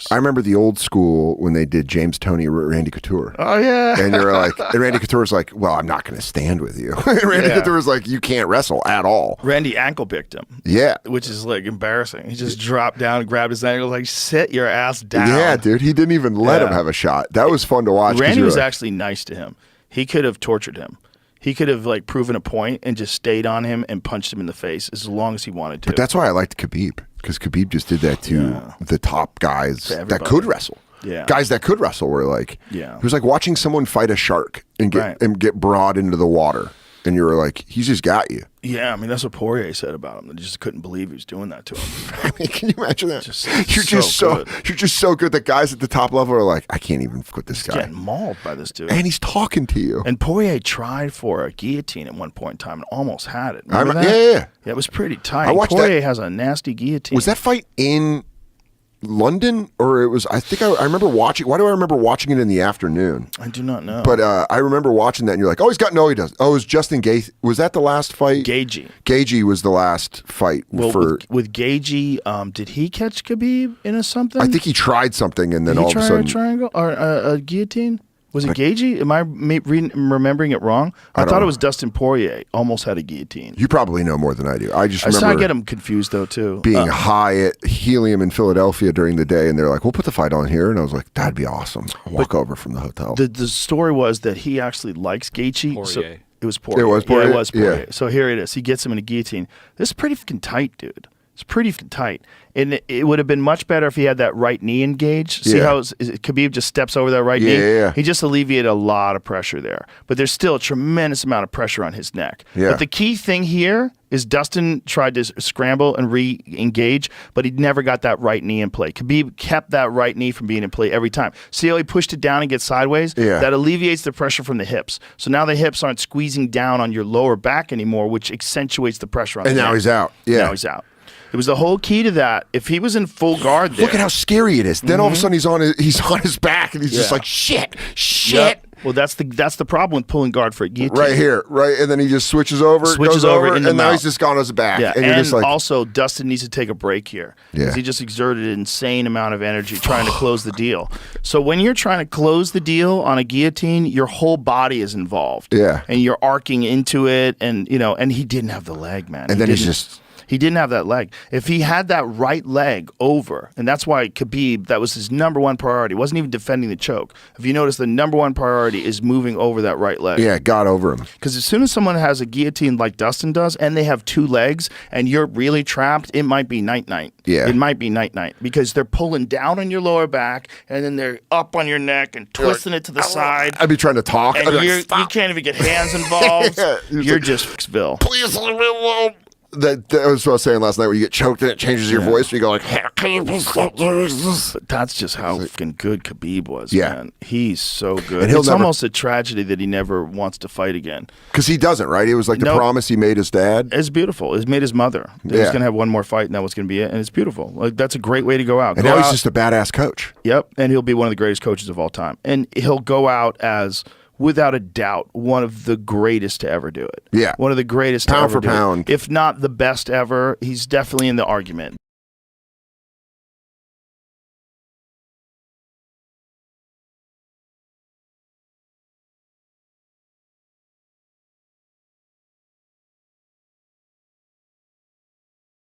works. I remember the old school when they did James Toney, Randy Couture. Oh yeah. And you're like, and Randy Couture's like, well, I'm not going to stand with you. And Randy Couture's like, you can't wrestle at all. Randy ankle picked him. Yeah. Which is like embarrassing. He just dropped down and grabbed his ankle, like, sit your ass down. Yeah, dude. He didn't even let him have a shot. That was fun to watch. Randy was like, actually nice to him. He could have tortured him. He could have like proven a point and just stayed on him and punched him in the face as long as he wanted to. But that's why I liked Khabib, because Khabib just did that to the top guys that could wrestle. Yeah. Guys that could wrestle were like, yeah. It was like watching someone fight a shark and get brought into the water. And you were like, he's just got you. Yeah, I mean, that's what Poirier said about him. They just couldn't believe he was doing that to him. I mean, can you imagine that? You're You're just so good that guys at the top level are like, I can't even quit this guy. Getting mauled by this dude. And he's talking to you. And Poirier tried for a guillotine at one point in time and almost had it. Remember that? Yeah. Yeah, it was pretty tight. Poirier has a nasty guillotine. Was that fight in London, or it was? I think I remember watching. Why do I remember watching it in the afternoon? I do not know. But I remember watching that, and you're like, "Oh, he does." Oh, it was Justin Gaethje. Was that the last fight? Gaethje was the last fight with Gaethje. Did he catch Khabib in something? I think he tried something, and then did all he of a sudden, a triangle or a guillotine. Was it Gaethje? Am I remembering it wrong? I thought it was Dustin Poirier. Almost had a guillotine. You probably know more than I do. I remember get him confused though too. Being high at Helium in Philadelphia during the day, and they're like, "We'll put the fight on here," and I was like, "That'd be awesome." Walk over from the hotel. The story was that he actually likes Gaethje. So it was Poirier. It was Poirier. Yeah, it was Poirier. Yeah. So here it is. He gets him in a guillotine. This is pretty fucking tight, dude. It's pretty tight. And it would have been much better if he had that right knee engaged. See how Khabib just steps over that right knee? Yeah. He just alleviated a lot of pressure there. But there's still a tremendous amount of pressure on his neck. Yeah. But the key thing here is Dustin tried to scramble and re-engage, but he never got that right knee in play. Khabib kept that right knee from being in play every time. See how he pushed it down and gets sideways? Yeah. That alleviates the pressure from the hips. So now the hips aren't squeezing down on your lower back anymore, which accentuates the pressure on the neck. And now he's out. Yeah. Now he's out. It was the whole key to that. If he was in full guard there. Look at how scary it is. Then all of a sudden he's on his back and he's just like, shit. Yep. Well, that's the problem with pulling guard for a guillotine. Right here, right, and then he just switches over, goes over, and now he's just gone on his back. Yeah, and you're just like, also Dustin needs to take a break here because he just exerted an insane amount of energy trying to close the deal. So when you're trying to close the deal on a guillotine, your whole body is involved. Yeah, and you're arcing into it, and and he didn't have the leg, man. And then he's just. He didn't have that leg. If he had that right leg over, and that's why Khabib, that was his number one priority. It wasn't even defending the choke. If you notice, the number one priority is moving over that right leg. Yeah, got over him. Because as soon as someone has a guillotine like Dustin does, and they have two legs, and you're really trapped, it might be night-night. Yeah. It might be night-night. Because they're pulling down on your lower back, and then they're up on your neck and twisting it to the side. I'd be trying to talk. And you can't even get hands involved. You're just Fixville. Please leave me alone. That was what I was saying last night, where you get choked and it changes your voice, and you go like, how can you be so Jesus? But that's just how fucking good Khabib was, yeah. Man. He's so good. And it's almost a tragedy that he never wants to fight again. Because he doesn't, right? It was like the promise he made his dad. It's beautiful. He made his mother. He was going to have one more fight, and that was going to be it. And it's beautiful. Like, that's a great way to go out. And now he's just a badass coach. Yep. And he'll be one of the greatest coaches of all time. And he'll go out as, without a doubt, one of the greatest to ever do it. Yeah. One of the greatest pound to ever for pound. If not the best ever, he's definitely in the argument.